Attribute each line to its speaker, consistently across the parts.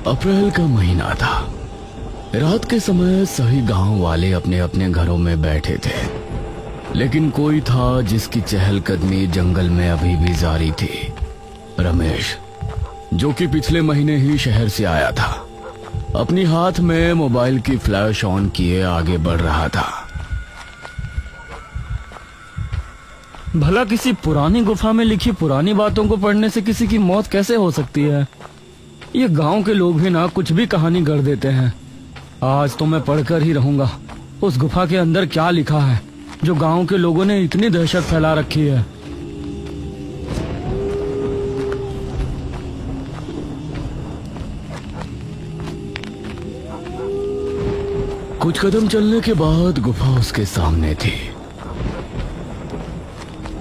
Speaker 1: अप्रैल का महीना था। रात के समय सभी गांव वाले अपने अपने घरों में बैठे थे, लेकिन कोई था जिसकी चहलकदमी जंगल में अभी भी जारी थी। रमेश, जो कि पिछले महीने ही शहर से आया था, अपनी हाथ में मोबाइल की फ्लैश ऑन किए आगे बढ़ रहा था।
Speaker 2: भला किसी पुरानी गुफा में लिखी पुरानी बातों को पढ़ने से किसी की मौत कैसे हो सकती है? ये गांव के लोग भी ना कुछ भी कहानी गढ़ देते हैं। आज तो मैं पढ़कर ही रहूंगा उस गुफा के अंदर क्या लिखा है जो गांव के लोगों ने इतनी दहशत फैला रखी है।
Speaker 1: कुछ कदम चलने के बाद गुफा उसके सामने थी।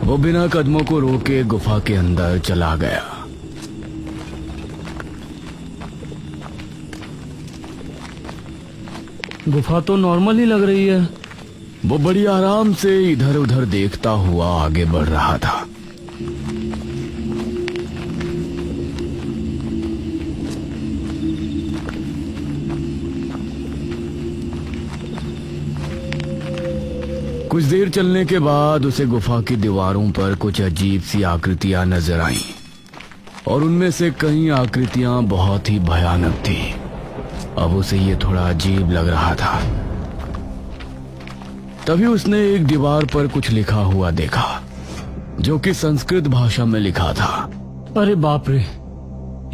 Speaker 1: वो बिना कदमों को रोके गुफा के अंदर चला गया।
Speaker 2: गुफा तो नॉर्मल ही लग रही है।
Speaker 1: वो बड़ी आराम से इधर उधर देखता हुआ आगे बढ़ रहा था। कुछ देर चलने के बाद उसे गुफा की दीवारों पर कुछ अजीब सी आकृतियां नजर आईं, और उनमें से कई आकृतियां बहुत ही भयानक थी। अब उसे ये थोड़ा अजीब लग रहा था। तभी उसने एक दीवार पर कुछ लिखा हुआ देखा, जो कि संस्कृत भाषा में लिखा था।
Speaker 2: अरे बाप रे,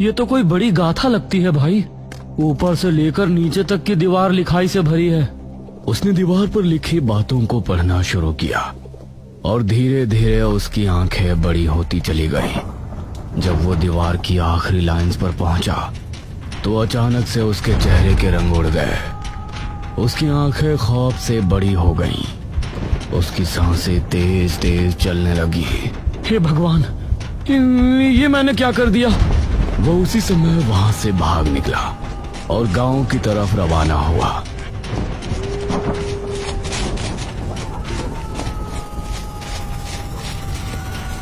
Speaker 2: ये तो कोई बड़ी गाथा लगती है भाई। ऊपर से लेकर नीचे तक की दीवार लिखाई से भरी है।
Speaker 1: उसने दीवार पर लिखी बातों को पढ़ना शुरू किया, और धीरे धीरे उसकी आंखें बड़ी होती चली गई। जब वो दीवार की आखिरी लाइंस पर पहुंचा तो अचानक से उसके चेहरे के रंग उड़ गए। उसकी आंखें खौफ से बड़ी हो गईं। उसकी सांसें तेज तेज चलने लगी।
Speaker 2: हे भगवान, ये मैंने क्या कर दिया?
Speaker 1: वो उसी समय वहां से भाग निकला और गांव की तरफ रवाना हुआ।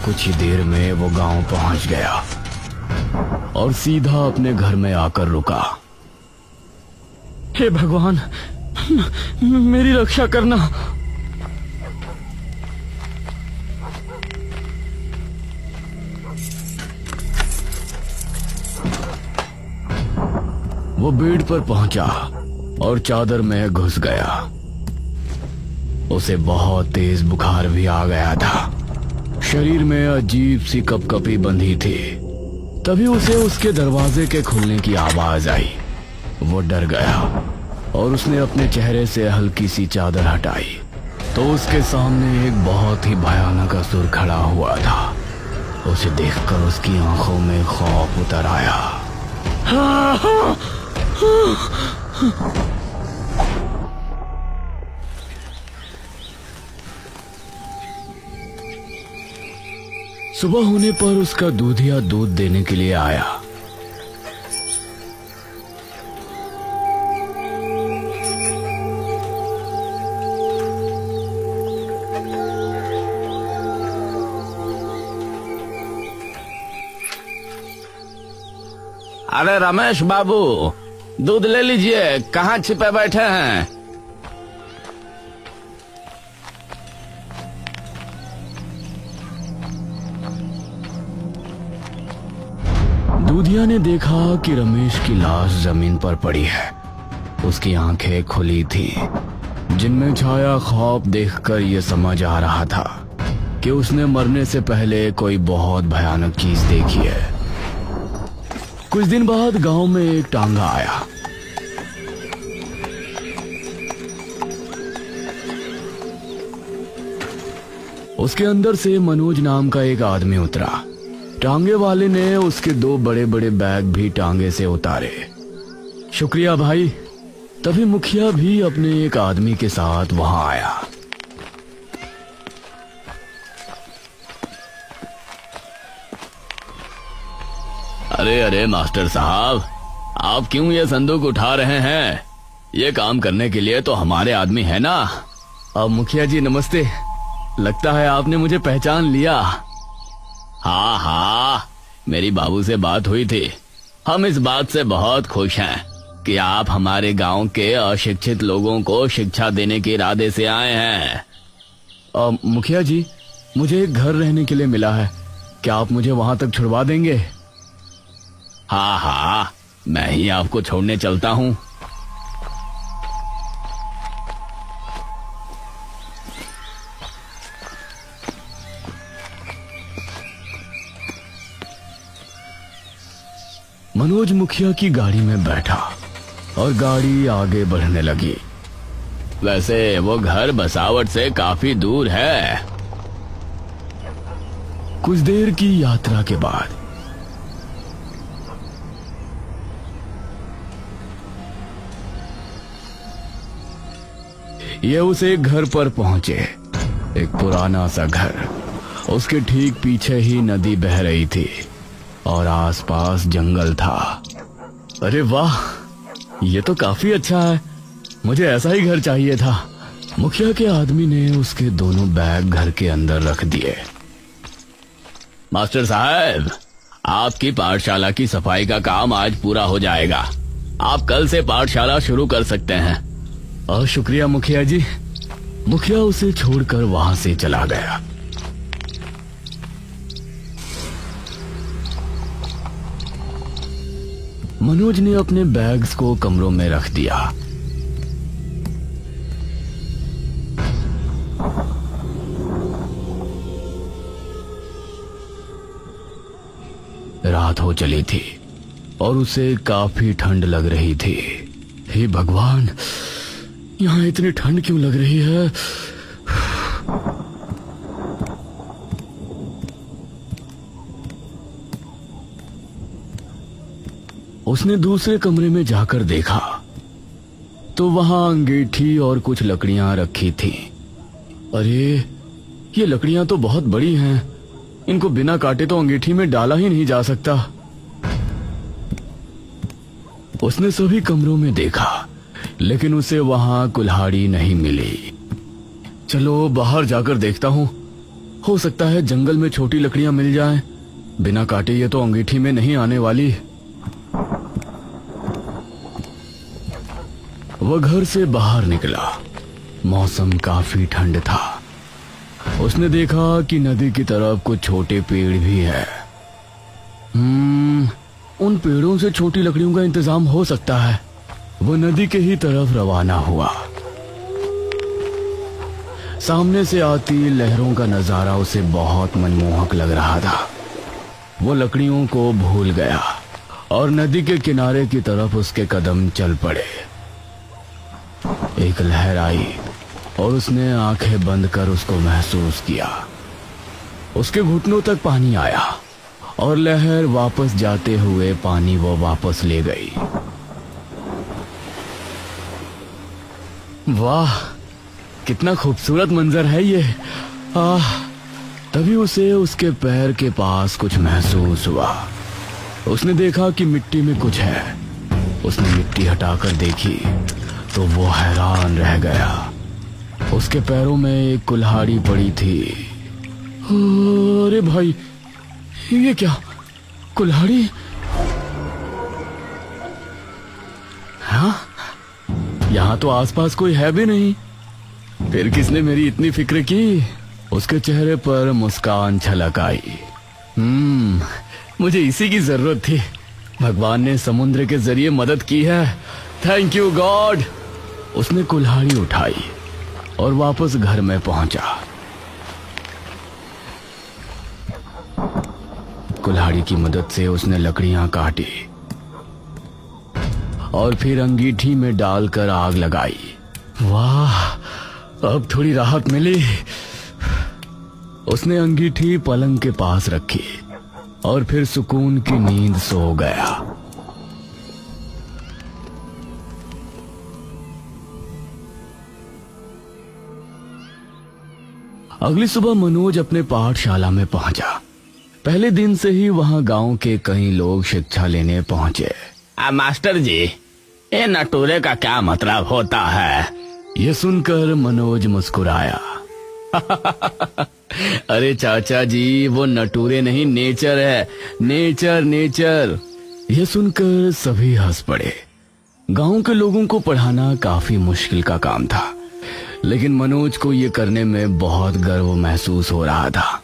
Speaker 1: कुछ ही देर में वो गांव पहुंच गया और सीधा अपने घर में आकर रुका।
Speaker 2: हे भगवान, मेरी रक्षा करना।
Speaker 1: वो बेड पर पहुंचा और चादर में घुस गया। उसे बहुत तेज बुखार भी आ गया था। शरीर में अजीब सी कपकपी बंधी थी। तभी उसे उसके दरवाजे के खुलने की आवाज आई। वो डर गया और उसने अपने चेहरे से हल्की सी चादर हटाई तो उसके सामने एक बहुत ही भयानक असुर खड़ा हुआ था। उसे देखकर उसकी आंखों में खौफ उतर आया। सुबह होने पर उसका दूधिया दूध देने के लिए आया।
Speaker 3: अरे रमेश बाबू, दूध ले लीजिए। कहाँ छिपे बैठे हैं?
Speaker 1: दूधिया ने देखा कि रमेश की लाश जमीन पर पड़ी है। उसकी आंखें खुली थी, जिनमें छाया खौफ देखकर यह समझ आ रहा था कि उसने मरने से पहले कोई बहुत भयानक चीज देखी है। कुछ दिन बाद गांव में एक टांगा आया। उसके अंदर से मनोज नाम का एक आदमी उतरा। टांगे वाले ने उसके 2 बड़े बड़े बैग भी टांगे से उतारे। शुक्रिया भाई। तभी मुखिया भी अपने एक आदमी के साथ वहां आया।
Speaker 3: अरे अरे मास्टर साहब, आप क्यों ये संदूक उठा रहे हैं? ये काम करने के लिए तो हमारे आदमी है ना।
Speaker 1: अब मुखिया जी नमस्ते। लगता है आपने मुझे पहचान लिया।
Speaker 3: हाँ हाँ, मेरी बाबू से बात हुई थी। हम इस बात से बहुत खुश हैं कि आप हमारे गांव के अशिक्षित लोगों को शिक्षा देने के इरादे से आए हैं।
Speaker 1: मुखिया जी, मुझे एक घर रहने के लिए मिला है, क्या आप मुझे वहां तक छुड़वा देंगे?
Speaker 3: हाँ हाँ, मैं ही आपको छोड़ने चलता हूँ।
Speaker 1: मनोज मुखिया की गाड़ी में बैठा और गाड़ी आगे बढ़ने लगी।
Speaker 3: वैसे वो घर बसावट से काफी दूर है।
Speaker 1: कुछ देर की यात्रा के बाद ये उस एक घर पर पहुंचे। एक पुराना सा घर, उसके ठीक पीछे ही नदी बह रही थी और आसपास जंगल था। अरे वाह, ये तो काफी अच्छा है, मुझे ऐसा ही घर चाहिए था। मुखिया के आदमी ने उसके दोनों बैग घर के अंदर रख दिए।
Speaker 3: मास्टर साहब, आपकी पाठशाला की सफाई का काम आज पूरा हो जाएगा। आप कल से पाठशाला शुरू कर सकते हैं।
Speaker 1: और शुक्रिया मुखिया जी। मुखिया उसे छोड़कर वहां से चला गया। मनोज ने अपने बैग्स को कमरों में रख दिया। रात हो चली थी और उसे काफी ठंड लग रही थी। हे भगवान, यहाँ इतनी ठंड क्यों लग रही है? उसने दूसरे कमरे में जाकर देखा तो वहां अंगीठी और कुछ लकड़ियां रखी थीं। अरे, ये लकड़ियां तो बहुत बड़ी हैं, इनको बिना काटे तो अंगीठी में डाला ही नहीं जा सकता। उसने सभी कमरों में देखा, लेकिन उसे वहां कुल्हाड़ी नहीं मिली। चलो बाहर जाकर देखता हूं, हो सकता है जंगल में छोटी लकड़ियां मिल जाएं। बिना काटे ये तो अंगीठी में नहीं आने वाली। वह घर से बाहर निकला। मौसम काफी ठंड था। उसने देखा कि नदी की तरफ कुछ छोटे पेड़ भी है। उन पेड़ों से छोटी लकड़ियों का इंतजाम हो सकता है। वो नदी के ही तरफ रवाना हुआ। सामने से आती लहरों का नजारा उसे बहुत मनमोहक लग रहा था। वो लकड़ियों को भूल गया और नदी के किनारे की तरफ उसके कदम चल पड़े। एक लहर आई और उसने आंखें बंद कर उसको महसूस किया। उसके घुटनों तक पानी आया और लहर वापस जाते हुए पानी वो वापस ले गई। वाह, कितना खूबसूरत मंजर है ये। तभी उसे उसके पैर के पास कुछ महसूस हुआ। उसने देखा कि मिट्टी में कुछ है। उसने मिट्टी हटाकर देखी तो वो हैरान रह गया। उसके पैरों में एक कुल्हाड़ी पड़ी थी। अरे भाई, ये क्या कुल्हाड़ी? हाँ, यहाँ तो आसपास कोई है भी नहीं। फिर किसने मेरी इतनी फिक्र की? उसके चेहरे पर मुस्कान छलक आई। मुझे इसी की जरूरत थी। भगवान ने समुद्र के जरिए मदद की है। Thank you God. उसने कुल्हाड़ी उठाई और वापस घर में पहुंचा। कुल्हाड़ी की मदद से उसने लकड़ियां काटी और फिर अंगीठी में डालकर आग लगाई। वाह, अब थोड़ी राहत मिली। उसने अंगीठी पलंग के पास रखी और फिर सुकून की नींद सो गया। अगली सुबह मनोज अपने पाठशाला में पहुंचा। पहले दिन से ही वहां गांव के कई लोग शिक्षा लेने पहुंचे।
Speaker 3: मास्टर जी, ये नटूरे का क्या मतलब होता है?
Speaker 1: ये सुनकर मनोज मुस्कुराया।
Speaker 3: अरे चाचा जी, वो नटूरे नहीं, नेचर है। Nature nature.
Speaker 1: यह सुनकर सभी हंस पड़े। गांव के लोगों को पढ़ाना काफी मुश्किल का काम था, लेकिन मनोज को यह करने में बहुत गर्व महसूस हो रहा था।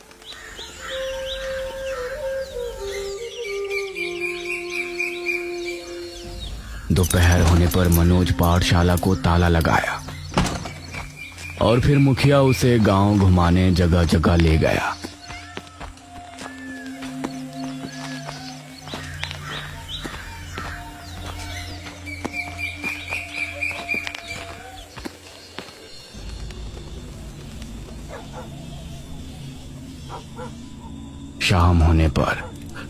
Speaker 1: दोपहर होने पर मनोज पाठशाला को ताला लगाया और फिर मुखिया उसे गांव घुमाने जगह जगह ले गया। शाम होने पर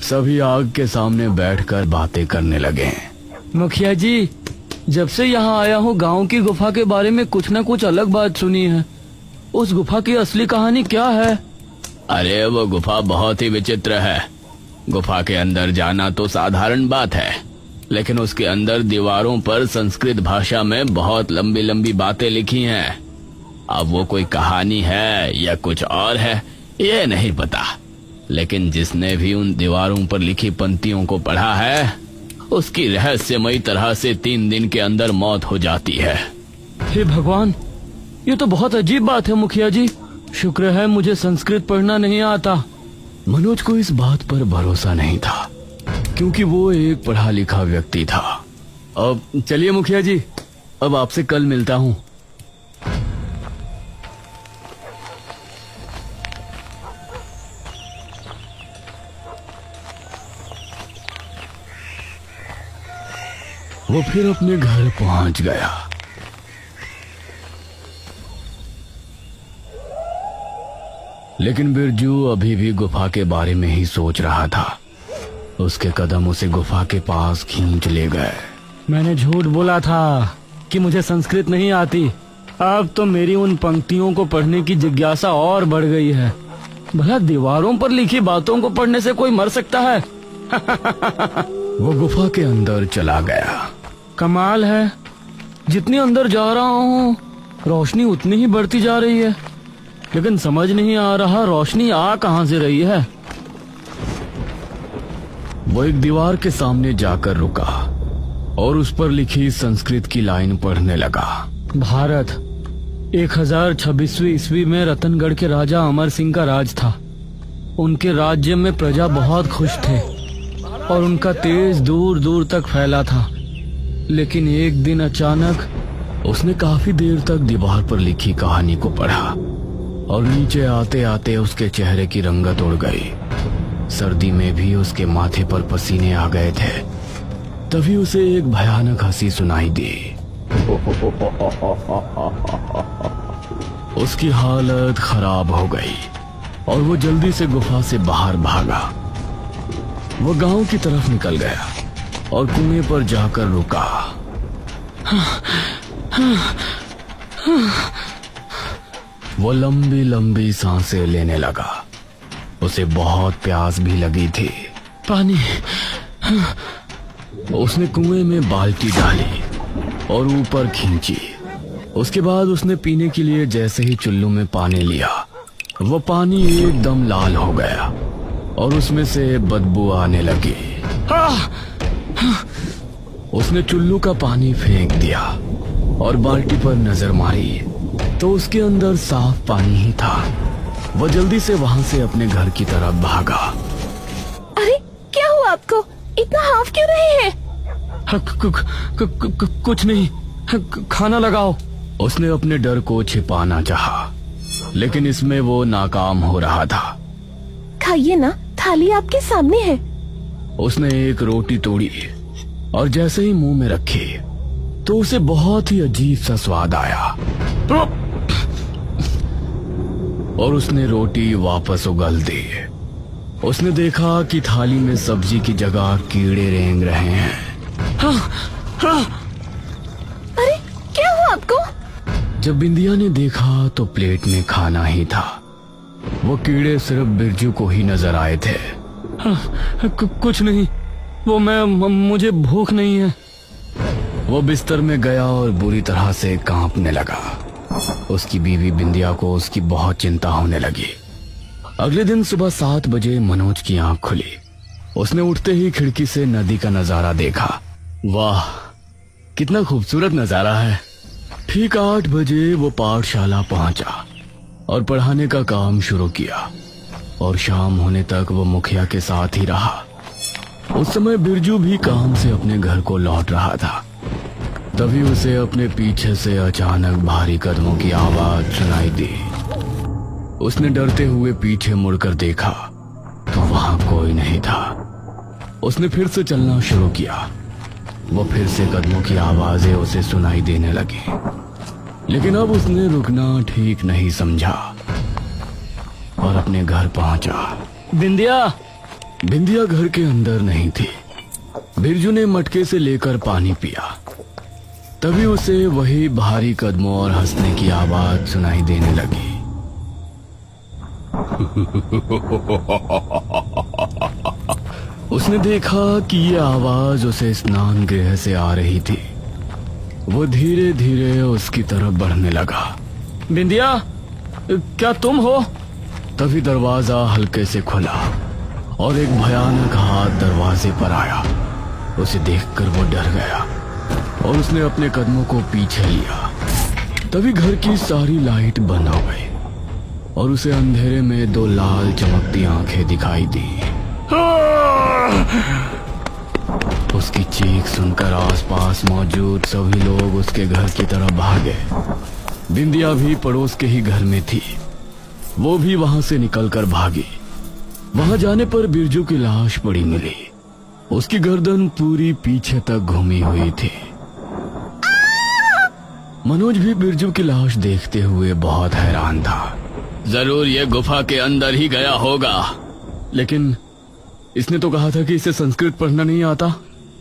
Speaker 1: सभी आग के सामने बैठकर बातें करने लगे।
Speaker 2: मुखिया जी, जब से यहाँ आया हूँ गांव की गुफा के बारे में कुछ न कुछ अलग बात सुनी है। उस गुफा की असली कहानी क्या है?
Speaker 3: अरे वो गुफा बहुत ही विचित्र है। गुफा के अंदर जाना तो साधारण बात है, लेकिन उसके अंदर दीवारों पर संस्कृत भाषा में बहुत लंबी लंबी बातें लिखी हैं। अब वो कोई कहानी है या कुछ और है ये नहीं पता, लेकिन जिसने भी उन दीवारों पर लिखी पंक्तियों को पढ़ा है उसकी रहस्यमयी तरह से 3 दिन के अंदर मौत हो जाती है।
Speaker 2: हे भगवान, ये तो बहुत अजीब बात है मुखिया जी। शुक्र है मुझे संस्कृत पढ़ना नहीं आता।
Speaker 1: मनोज को इस बात पर भरोसा नहीं था, क्योंकि वो एक पढ़ा लिखा व्यक्ति था।
Speaker 2: अब चलिए मुखिया जी, अब आपसे कल मिलता हूँ।
Speaker 1: वो फिर अपने घर पहुंच गया। लेकिन बिरजू अभी भी गुफा के बारे में ही सोच रहा था। उसके कदम उसे गुफा के पास खींच ले गए।
Speaker 2: मैंने झूठ बोला था कि मुझे संस्कृत नहीं आती। अब तो मेरी उन पंक्तियों को पढ़ने की जिज्ञासा और बढ़ गई है। भला दीवारों पर लिखी बातों को पढ़ने से कोई मर सकता है?
Speaker 1: वो गुफा के अंदर चला गया।
Speaker 2: कमाल है, जितनी अंदर जा रहा हूँ रोशनी उतनी ही बढ़ती जा रही है, लेकिन समझ नहीं आ रहा रोशनी आ कहां से रही है।
Speaker 1: वो एक दीवार के सामने जाकर रुका और उस पर लिखी संस्कृत की लाइन पढ़ने लगा।
Speaker 2: भारत 1026वीं ईस्वी में रतनगढ़ के राजा अमर सिंह का राज था। उनके राज्य में प्रजा बहुत खुश थे और उनका तेज दूर दूर तक फैला था। लेकिन एक दिन अचानक
Speaker 1: उसने काफी देर तक दीवार पर लिखी कहानी को पढ़ा और नीचे आते आते उसके चेहरे की रंगत उड़ गई। सर्दी में भी उसके माथे पर पसीने आ गए थे। तभी उसे एक भयानक हंसी सुनाई दी। उसकी हालत खराब हो गई और वो जल्दी से गुफा से बाहर भागा। वो गांव की तरफ निकल गया और कुएं पर जाकर रुका। वो लंबी लंबी सांसें लेने लगा। उसे बहुत प्यास भी लगी थी।
Speaker 2: पानी।
Speaker 1: उसने कुएं में बाल्टी डाली और ऊपर खींची। उसके बाद उसने पीने के लिए जैसे ही चुल्लू में पानी लिया, वो पानी एकदम लाल हो गया और उसमें से बदबू आने लगी। उसने चुल्लू का पानी फेंक दिया और बाल्टी पर नजर मारी तो उसके अंदर साफ पानी ही था। वो जल्दी से वहां से अपने घर की तरफ भागा।
Speaker 4: अरे क्या हुआ आपको? इतना हाफ क्यों रहे हैं?
Speaker 2: कुछ नहीं, खाना लगाओ।
Speaker 1: उसने अपने डर को छिपाना चाहा, लेकिन इसमें वो नाकाम हो रहा था।
Speaker 4: खाइए ना, थाली आपके सामने है।
Speaker 1: उसने एक रोटी तोड़ी और जैसे ही मुंह में रखी तो उसे बहुत ही अजीब सा स्वाद आया और उसने रोटी वापस उगल दी। उसने देखा कि थाली में सब्जी की जगह कीड़े रेंग रहे हैं।
Speaker 4: अरे क्या हुआ आपको?
Speaker 1: जब बिंदिया ने देखा तो प्लेट में खाना ही था। वो कीड़े सिर्फ बिरजू को ही नजर आए थे।
Speaker 2: कुछ नहीं, वो मुझे भूख नहीं है।
Speaker 1: वो बिस्तर में गया और बुरी तरह से कांपने लगा। उसकी बीवी बिंदिया को उसकी बहुत चिंता होने लगी। अगले दिन सुबह 7 बजे मनोज की आंख खुली उसने उठते ही खिड़की से नदी का नजारा देखा। वाह, कितना खूबसूरत नजारा है। ठीक 8 बजे वो पाठशाला पहुंचा और पढ़ाने का काम शुरू किया और शाम होने तक वो मुखिया के साथ ही रहा। उस समय बिरजू भी काम से अपने घर को लौट रहा था। तभी उसे अपने पीछे से अचानक भारी कदमों की आवाज सुनाई दी। उसने डरते हुए पीछे मुड़कर देखा तो वहां कोई नहीं था। उसने फिर से चलना शुरू किया। वो फिर से कदमों की आवाजें उसे सुनाई देने लगी, लेकिन अब उसने रुकना ठीक नहीं समझा और अपने घर पहुंचा।
Speaker 2: बिंदिया,
Speaker 1: बिंदिया घर के अंदर नहीं थी। बिरजू ने मटके से लेकर पानी पिया। तभी उसे वही भारी कदमों और हंसने की आवाज सुनाई देने लगी। उसने देखा कि ये आवाज उसे स्नान गृह से आ रही थी। वो धीरे धीरे उसकी तरफ बढ़ने लगा।
Speaker 2: बिंदिया, क्या तुम हो?
Speaker 1: तभी दरवाजा हल्के से खुला और एक भयानक हाथ दरवाजे पर आया। उसे देखकर वो डर गया और उसने अपने कदमों को पीछे लिया। तभी घर की सारी लाइट बंद हो गई और उसे अंधेरे में 2 लाल चमकती आंखें दिखाई दी। उसकी चीख सुनकर आसपास मौजूद सभी लोग उसके घर की तरफ भागे। बिंदिया भी पड़ोस के ही घर में थी। वो भी वहां से निकलकर भागी। वहां जाने पर बिरजू की लाश पड़ी मिली। उसकी गर्दन पूरी पीछे तक घूमी हुई थी। मनोज भी बिरजू की लाश देखते हुए बहुत हैरान था।
Speaker 3: जरूर ये गुफा के अंदर ही गया होगा।
Speaker 1: लेकिन इसने तो कहा था कि इसे संस्कृत पढ़ना नहीं आता।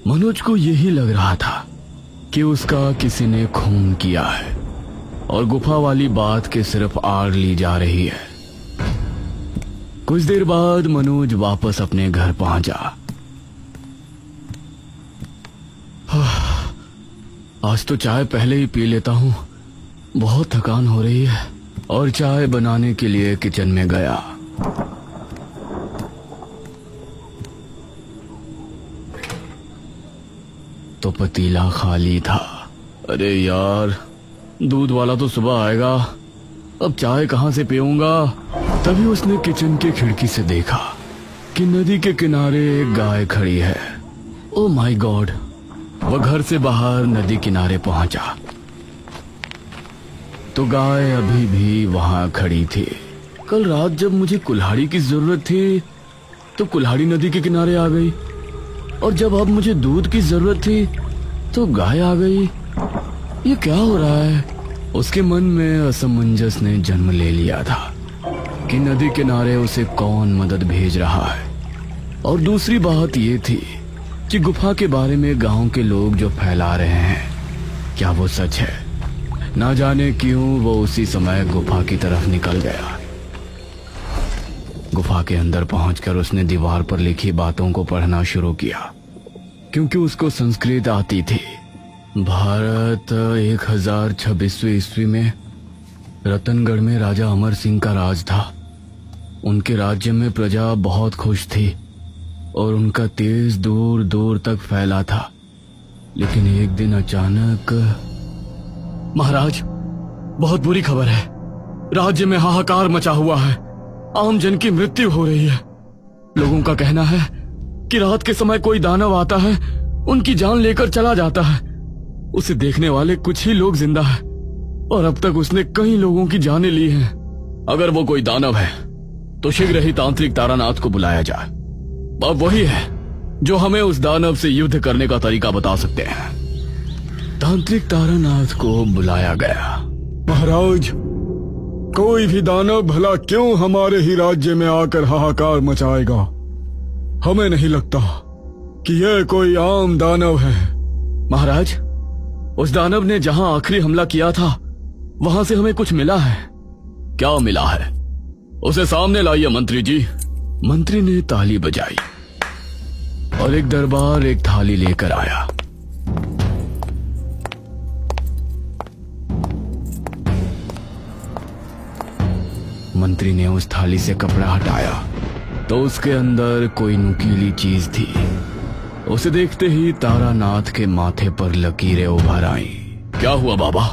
Speaker 1: मनोज को यही लग रहा था कि उसका किसी ने खून किया है और गुफा वाली बात के सिर्फ आड़ ली जा रही है। कुछ देर बाद मनोज वापस अपने घर पहुंचा। आज तो चाय पहले ही पी लेता हूँ, बहुत थकान हो रही है। और चाय बनाने के लिए किचन में गया। तो पतीला खाली था। अरे यार, दूध वाला तो सुबह आएगा, अब चाय कहां से पीऊंगा। तभी उसने किचन के खिड़की से देखा कि नदी के किनारे एक गाय खड़ी है। Oh my God! वह घर से बाहर नदी किनारे पहुंचा तो गाय अभी भी वहां खड़ी थी। कल रात जब मुझे कुल्हाड़ी की जरूरत थी तो कुल्हाड़ी नदी के किनारे आ गई, और जब अब मुझे दूध की जरूरत थी तो गाय आ गई। ये क्या हो रहा है? उसके मन में असमंजस ने जन्म ले लिया था कि नदी किनारे उसे कौन मदद भेज रहा है। और दूसरी बात ये थी कि गुफा के बारे में गांव के लोग जो फैला रहे हैं, क्या वो सच है? ना जाने क्यों वो उसी समय गुफा की तरफ निकल गया। गुफा के अंदर पहुंचकर उसने दीवार पर लिखी बातों को पढ़ना शुरू किया, क्योंकि उसको संस्कृत आती थी। भारत 1026वीं ईस्वी में रतनगढ़ में राजा अमर सिंह का राज था। उनके राज्य में प्रजा बहुत खुश थी और उनका तेज दूर दूर तक फैला था। लेकिन एक दिन अचानक, महाराज, बहुत बुरी खबर है। राज्य में हाहाकार मचा हुआ है। आम जन की मृत्यु हो रही है। लोगों का कहना है कि रात के समय कोई दानव आता है, उनकी जान लेकर चला जाता है। उसे देखने वाले कुछ ही लोग जिंदा हैं और अब तक उसने कई लोगों की जानें ली हैं। अगर वो कोई दानव है तो शीघ्र ही तांत्रिक तारानाथ को बुलाया जाए। अब वही है जो हमें उस दानव से युद्ध करने का तरीका बता सकते हैं। तांत्रिक तारानाथ को बुलाया गया।
Speaker 5: महाराज, कोई भी दानव भला क्यों हमारे ही राज्य में आकर हाहाकार मचाएगा? हमें नहीं लगता कि यह कोई आम दानव है।
Speaker 1: महाराज, उस दानव ने जहां आखिरी हमला किया था वहां से हमें कुछ मिला है।
Speaker 3: क्या मिला है? उसे सामने लाइए मंत्री जी।
Speaker 1: मंत्री ने ताली बजाई और एक दरबार एक थाली लेकर आया। मंत्री ने उस थाली से कपड़ा हटाया तो उसके अंदर कोई नुकीली चीज थी। उसे देखते ही तारानाथ के माथे पर लकीरें उभर आई।
Speaker 3: क्या हुआ बाबा?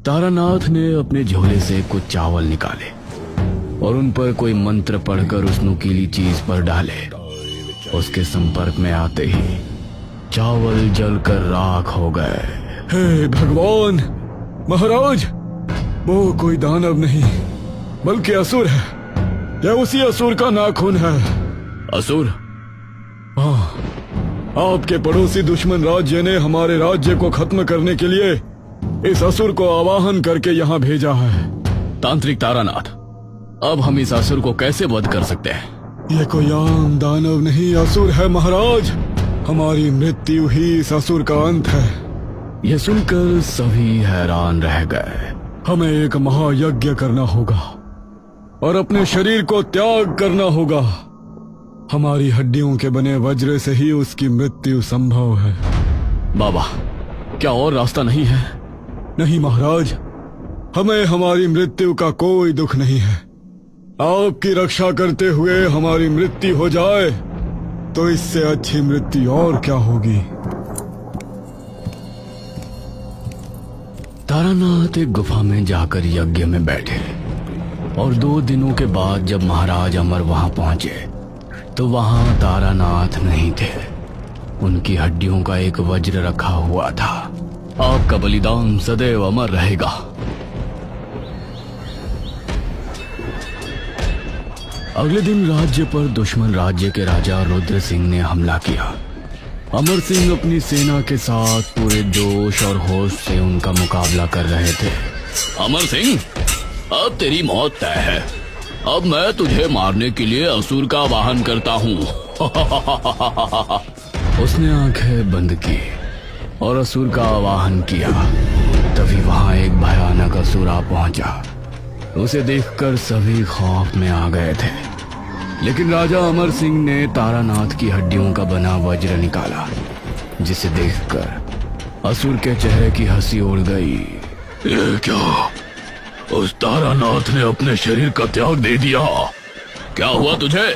Speaker 1: तारानाथ ने अपने झोले से कुछ चावल निकाले और उन पर कोई मंत्र पढ़कर उस नुकीली चीज पर डाले। उसके संपर्क में आते ही चावल जलकर राख हो गए।
Speaker 5: हे भगवान! महाराज, वो कोई दानव नहीं बल्कि असुर है। यह उसी असुर का नाखून है।
Speaker 3: असुर?
Speaker 5: हाँ, आपके पड़ोसी दुश्मन राज्य ने हमारे राज्य को खत्म करने के लिए इस असुर को आवाहन करके यहाँ भेजा है।
Speaker 3: तांत्रिक तारानाथ, अब हम इस असुर को कैसे वध कर सकते हैं?
Speaker 5: ये कोई आम दानव नहीं, असुर है महाराज। हमारी मृत्यु ही इस असुर का अंत है।
Speaker 1: यह सुनकर सभी हैरान रह गए।
Speaker 5: हमें एक महायज्ञ करना होगा और अपने शरीर को त्याग करना होगा। हमारी हड्डियों के बने वज्र से ही उसकी मृत्यु संभव है।
Speaker 3: बाबा, क्या और रास्ता नहीं है?
Speaker 5: नहीं महाराज, हमें हमारी मृत्यु का कोई दुख नहीं है। आपकी रक्षा करते हुए हमारी मृत्यु हो जाए तो इससे अच्छी मृत्यु और क्या होगी।
Speaker 1: तारानाथ एक गुफा में जाकर यज्ञ में बैठे और 2 दिनों के बाद जब महाराज अमर वहां पहुंचे तो वहां तारानाथ नहीं थे। उनकी हड्डियों का एक वज्र रखा हुआ था।
Speaker 3: आपका बलिदान सदैव अमर रहेगा।
Speaker 1: अगले दिन राज्य पर दुश्मन राज्य के राजा रुद्र सिंह ने हमला किया। अमर सिंह अपनी सेना के साथ पूरे जोश और होश से उनका मुकाबला कर रहे थे।
Speaker 3: अमर सिंह, अब तेरी मौत तय है। अब मैं तुझे मारने के लिए असुर का वाहन करता हूँ।
Speaker 1: उसने आंखें बंद की और असुर का आवाहन किया। तभी वहां एक भयानक असुर आ पहुंचा। उसे देखकर सभी खौफ में आ गए थे, लेकिन राजा अमर सिंह ने तारानाथ की हड्डियों का बना वज्र निकाला, जिसे देखकर असुर के चेहरे की हंसी उड़ गई।
Speaker 3: ये क्या? उस तारानाथ ने अपने शरीर का त्याग दे दिया। क्या हुआ तुझे?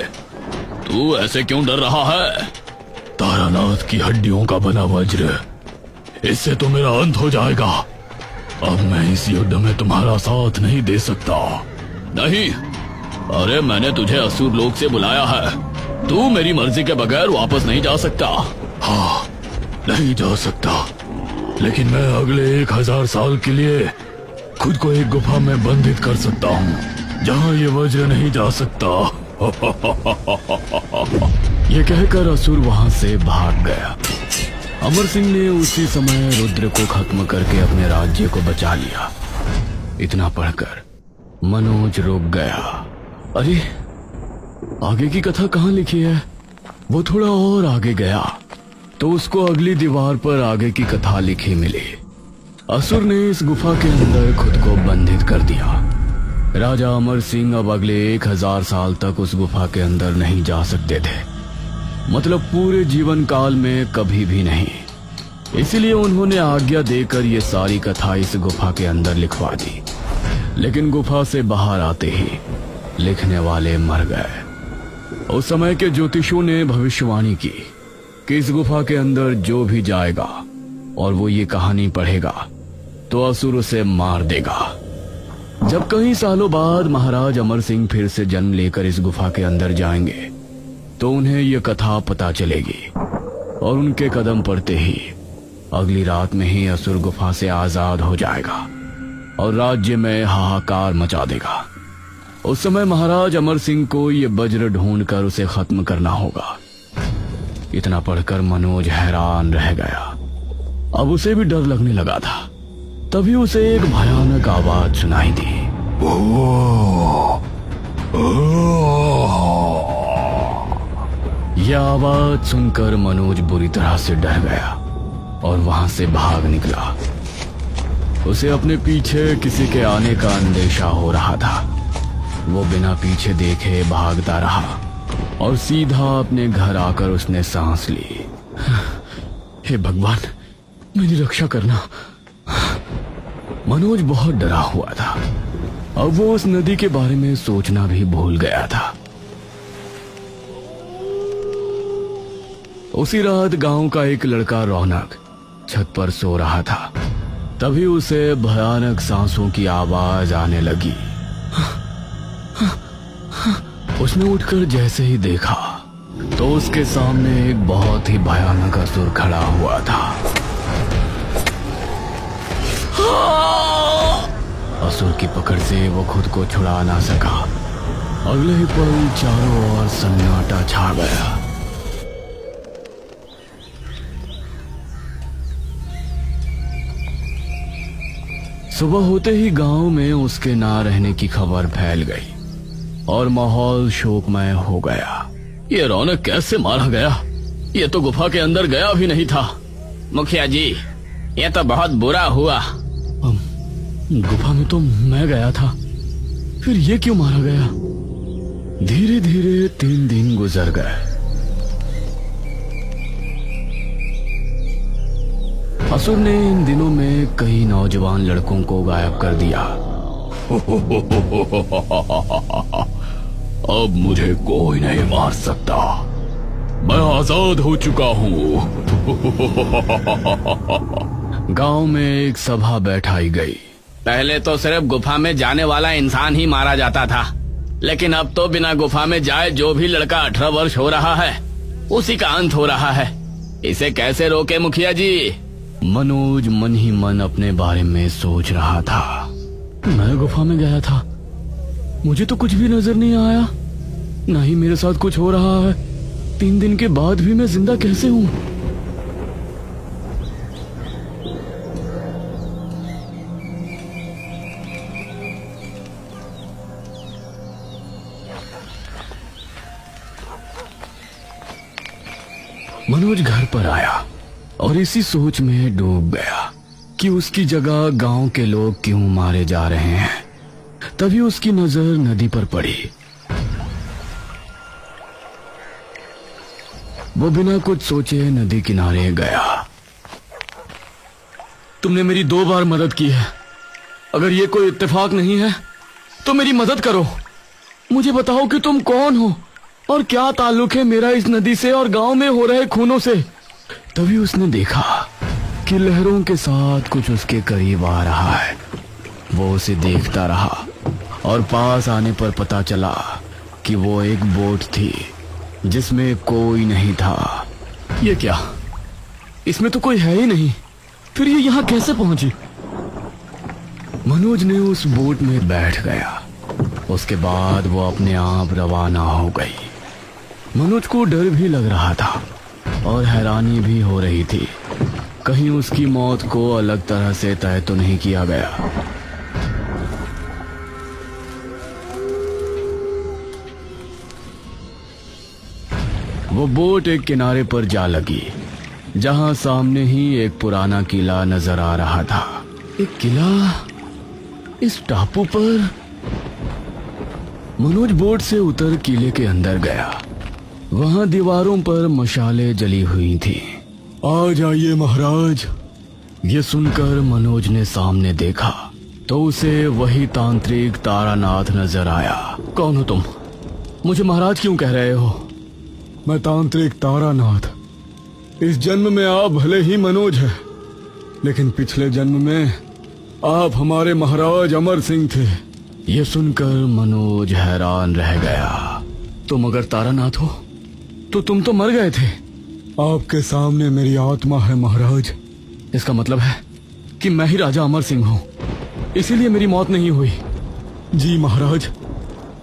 Speaker 3: तू ऐसे क्यों डर रहा है? तारानाथ की हड्डियों का बना वज्र, इससे तो मेरा अंत हो जाएगा। अब मैं इस युद्ध में तुम्हारा साथ नहीं दे सकता। नहीं, अरे मैंने तुझे असुर लोक से बुलाया है। तू मेरी मर्जी के बगैर वापस नहीं जा सकता। हाँ, नहीं जा सकता, लेकिन मैं अगले 1000 साल के लिए खुद को एक गुफा में बंधित कर सकता हूँ, जहाँ ये वज्र नहीं जा सकता।
Speaker 1: ये कहकर असुर वहां से भाग गया। अमर सिंह ने उसी समय रुद्र को खत्म करके अपने राज्य को बचा लिया। इतना पढ़कर मनोज रुक गया। अरे, आगे की कथा कहाँ लिखी है? वो थोड़ा और आगे गया तो उसको अगली दीवार पर आगे की कथा लिखी मिली। असुर ने इस गुफा के अंदर खुद को बंधित कर दिया। राजा अमर सिंह अब अगले 1000 साल तक उस गुफा के अंदर नहीं जा सकते थे, मतलब पूरे जीवन काल में कभी भी नहीं। इसीलिए उन्होंने आज्ञा देकर ये सारी कथा इस गुफा के अंदर लिखवा दी। लेकिन गुफा से बाहर आते ही लिखने वाले मर गए। उस समय के ज्योतिषों ने भविष्यवाणी की कि इस गुफा के अंदर जो भी जाएगा और वो ये कहानी पढ़ेगा तो असुर उसे मार देगा। जब कई सालों बाद महाराज अमर सिंह फिर से जन्म लेकर इस गुफा के अंदर जाएंगे तो उन्हें यह कथा पता चलेगी और उनके कदम पड़ते ही अगली रात में ही असुर गुफा से आजाद हो जाएगा और राज्य में हाहाकार मचा देगा। उस समय महाराज अमर सिंह को ये वज्र ढूंढकर उसे खत्म करना होगा। इतना पढ़कर मनोज हैरान रह गया। अब उसे भी डर लगने लगा था। तभी उसे एक भयानक आवाज सुनाई दी। यह आवाज सुनकर मनोज बुरी तरह से डर गया और वहां से भाग निकला। उसे अपने पीछे किसी के आने का अंदेशा हो रहा था। वो बिना पीछे देखे भागता रहा और सीधा अपने घर आकर उसने सांस ली। हे भगवान, मेरी रक्षा करना। मनोज बहुत डरा हुआ था। अब वो उस नदी के बारे में सोचना भी भूल गया था। उसी रात गांव का एक लड़का रौनक छत पर सो रहा था। तभी उसे भयानक सांसों की आवाज आने लगी। उसने उठकर जैसे ही देखा तो उसके सामने एक बहुत ही भयानक असुर खड़ा हुआ था। असुर की पकड़ से वो खुद को छुड़ा ना सका। अगले ही पल चारों ओर सन्नाटा छा गया। सुबह होते ही गांव में उसके ना रहने की खबर फैल गई और माहौल शोकमय हो गया।
Speaker 3: ये रौनक कैसे मारा गया? ये तो गुफा के अंदर गया भी नहीं था। मुखिया जी, ये तो बहुत बुरा हुआ।
Speaker 1: गुफा में तो मैं गया था, फिर ये क्यों मारा गया? धीरे धीरे 3 दिन गुजर गए। असुर ने इन दिनों में कई नौजवान लड़कों को गायब कर दिया।
Speaker 3: अब मुझे कोई नहीं मार सकता, मैं आजाद हो चुका हूँ।
Speaker 1: गांव में एक सभा बैठाई गई।
Speaker 3: पहले तो सिर्फ गुफा में जाने वाला इंसान ही मारा जाता था, लेकिन अब तो बिना गुफा में जाए जो भी लड़का 18 वर्ष हो रहा है उसी का अंत हो रहा है। इसे कैसे रोके मुखिया जी?
Speaker 1: मनोज मन ही मन अपने बारे में सोच रहा था। मैं गुफा में गया था, मुझे तो कुछ भी नजर नहीं आया, ना ही मेरे साथ कुछ हो रहा है। 3 दिन के बाद भी मैं जिंदा कैसे हूँ? मनोज घर पर आया और इसी सोच में डूब गया कि उसकी जगह गांव के लोग क्यों मारे जा रहे हैं। तभी उसकी नजर नदी पर पड़ी। वो बिना कुछ सोचे नदी किनारे गया। तुमने मेरी 2 बार मदद की है, अगर ये कोई इत्तेफाक नहीं है तो मेरी मदद करो। मुझे बताओ कि तुम कौन हो और क्या ताल्लुक है मेरा इस नदी से और गांव में हो रहे खूनों से। तभी उसने देखा कि लहरों के साथ कुछ उसके करीब आ रहा है। वो उसे देखता रहा और पास आने पर पता चला कि वो एक बोट थी जिसमें कोई नहीं था। ये क्या? इसमें तो कोई है ही नहीं, फिर ये यहाँ कैसे पहुंची? मनोज ने उस बोट में बैठ गया। उसके बाद वो अपने आप रवाना हो गई। मनोज को डर भी लग रहा था और हैरानी भी हो रही थी, कहीं उसकी मौत को अलग तरह से तय तो नहीं किया गया। वो बोट एक किनारे पर जा लगी जहां सामने ही एक पुराना किला नजर आ रहा था। एक किला इस टापू पर? मनोज बोट से उतर किले के अंदर गया। वहां दीवारों पर मशालें जली हुई थी।
Speaker 5: आ जाइए महाराज।
Speaker 1: ये सुनकर मनोज ने सामने देखा तो उसे वही तांत्रिक तारानाथ नजर आया। कौन हो तुम? मुझे महाराज क्यों कह रहे हो?
Speaker 5: मैं तांत्रिक तारानाथ। इस जन्म में आप भले ही मनोज हैं, लेकिन पिछले जन्म में आप हमारे महाराज अमर सिंह थे।
Speaker 1: ये सुनकर मनोज हैरान रह गया। तुम अगर तारानाथ हो तो तुम तो मर गए थे।
Speaker 5: आपके सामने मेरी आत्मा है महाराज।
Speaker 1: इसका मतलब है कि मैं ही राजा अमर सिंह हूँ, इसीलिए मेरी मौत नहीं हुई।
Speaker 5: जी महाराज,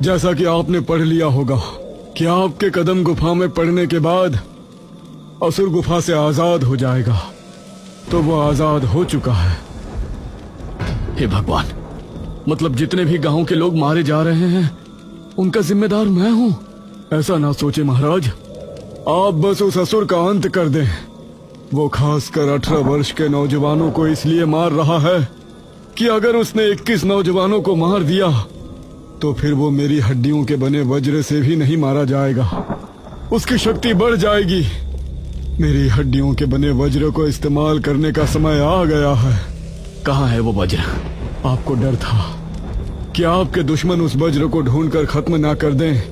Speaker 5: जैसा कि आपने पढ़ लिया होगा कि आपके कदम गुफा में पड़ने के बाद असुर गुफा से आजाद हो जाएगा, तो वो आजाद हो चुका है।
Speaker 1: हे भगवान, मतलब जितने भी गांव के लोग मारे जा रहे हैं उनका जिम्मेदार मैं हूँ?
Speaker 5: ऐसा ना सोचे महाराज, आप बस उस असुर का अंत कर दें। वो खासकर 18 वर्ष के नौजवानों को इसलिए मार रहा है कि अगर उसने 21 नौजवानों को मार दिया तो फिर वो मेरी हड्डियों के बने वज्र से भी नहीं मारा जाएगा। उसकी शक्ति बढ़ जाएगी। मेरी हड्डियों के बने वज्र को इस्तेमाल करने का समय आ गया है।
Speaker 1: कहाँ है वो वज्र?
Speaker 5: आपको डर था कि आपके दुश्मन उस वज्र को ढूंढकर खत्म ना कर दें,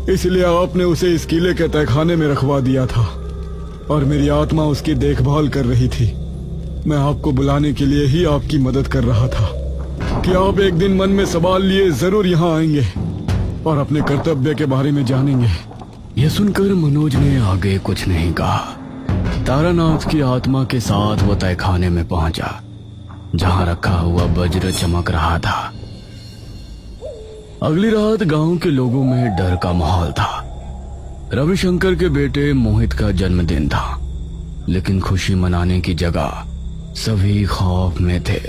Speaker 5: इसलिए आपने उसे इस किले के तहखाने में रखवा दिया था। और मेरी आत्मा उसकी देखभाल कर रही थी। मैं आपको बुलाने के लिए ही आपकी मदद कर रहा था कि आप एक दिन मन में सवाल लिए जरूर यहाँ आएंगे और अपने कर्तव्य के बारे में जानेंगे।
Speaker 1: यह सुनकर मनोज ने आगे कुछ नहीं कहा। तारानाथ की आत्मा के साथ वो तहखाने में पहुंचा, जहां रखा हुआ वज्र चमक रहा था। अगली रात गांव के लोगों में डर का माहौल था। रविशंकर के बेटे मोहित का जन्मदिन था, लेकिन खुशी मनाने की जगह सभी खौफ में थे।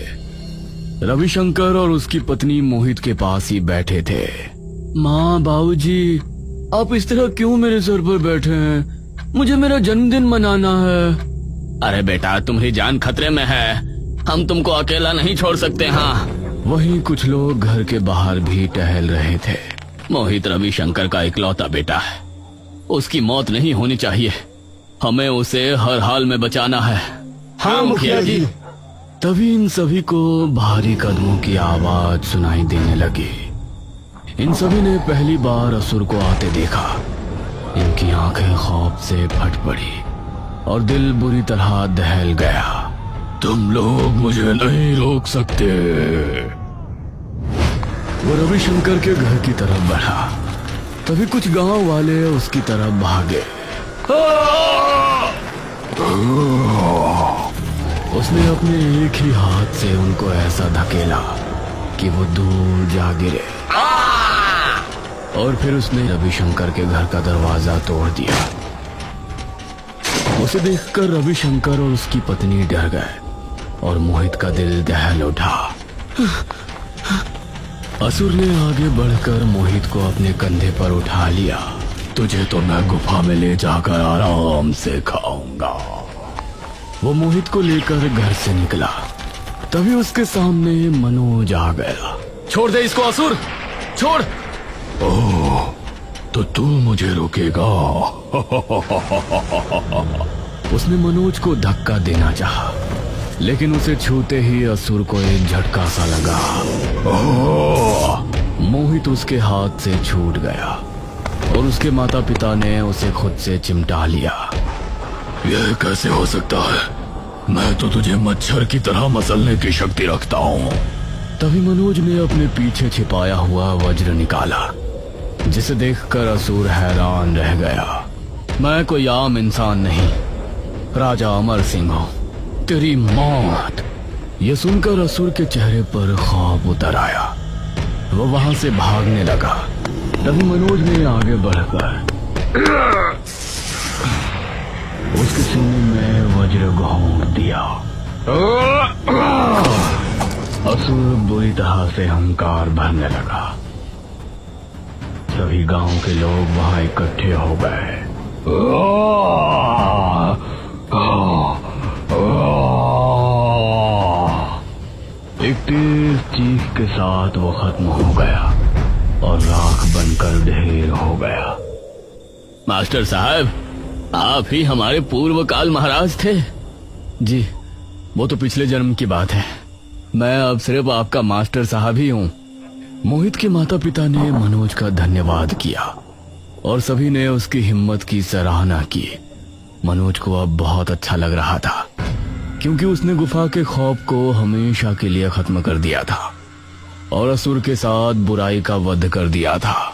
Speaker 1: रविशंकर और उसकी पत्नी मोहित के पास ही बैठे थे।
Speaker 2: माँ, बाबूजी, आप इस तरह क्यों मेरे सर पर बैठे हैं? मुझे मेरा जन्मदिन मनाना है।
Speaker 3: अरे बेटा, तुम्हारी जान खतरे में है, हम तुमको अकेला नहीं छोड़ सकते। हाँ,
Speaker 1: वहीं कुछ लोग घर के बाहर भी टहल रहे थे।
Speaker 3: मोहित रविशंकर का इकलौता बेटा है, उसकी मौत नहीं होनी चाहिए। हमें उसे हर हाल में बचाना है। हाँ मुखिया जी।
Speaker 1: तभी इन सभी को भारी कदमों की आवाज सुनाई देने लगी। इन सभी ने पहली बार असुर को आते देखा। इनकी आंखें खौफ से फट पड़ी और दिल बुरी तरह दहल गया। तुम लोग मुझे नहीं रोक सकते। वो रविशंकर के घर की तरफ बढ़ा। तभी कुछ गांव वाले उसकी तरफ भागे। उसने अपने एक ही हाथ से उनको ऐसा धकेला कि वो दूर जा गिरे और फिर उसने रविशंकर के घर का दरवाजा तोड़ दिया। उसे देखकर रविशंकर और उसकी पत्नी डर गए और मोहित का दिल दहल उठा। असुर ने आगे बढ़कर मोहित को अपने कंधे पर उठा लिया। तुझे तो मैं गुफा में ले जाकर आराम से खाऊंगा। वो मोहित को लेकर घर से निकला। तभी उसके सामने मनोज आ गया।
Speaker 2: छोड़ दे इसको असुर, छोड़।
Speaker 1: ओह, तो तू मुझे रोकेगा? उसने मनोज को धक्का देना चाहा, लेकिन उसे छूते ही असुर को एक झटका सा लगा। मोहित उसके हाथ से छूट गया और उसके माता पिता ने उसे खुद से चिमटा लिया। यह कैसे हो सकता है? मैं तो तुझे मच्छर की तरह मसलने की शक्ति रखता हूँ। तभी मनोज ने अपने पीछे छिपाया हुआ वज्र निकाला, जिसे देखकर असुर हैरान रह गया। मैं कोई आम इंसान नहीं, राजा अमर सिंह हूँ। तेरी मौत। यह सुनकर असुर के चेहरे पर खौफ उतर आया। वो वहां से भागने लगा। तभी मनोज ने आगे बढ़कर उसके सीने में वज्र घोंप दिया। असुर बुरी तरह से अहंकार भरने लगा। सभी गांव के लोग वहां इकट्ठे हो गए। एक तेज चीख के साथ वो खत्म हो गया और राख बनकर ढेर हो गया।
Speaker 3: मास्टर साहब, आप ही हमारे पूर्व काल महाराज थे।
Speaker 1: जी, वो तो पिछले जन्म की बात है। मैं अब सिर्फ आपका मास्टर साहब ही हूँ। मोहित के माता पिता ने मनोज का धन्यवाद किया और सभी ने उसकी हिम्मत की सराहना की। मनोज को अब बहुत अच्छा लग रहा था, क्योंकि उसने गुफा के खौफ को हमेशा के लिए खत्म कर दिया था और असुर के साथ बुराई का वध कर दिया था।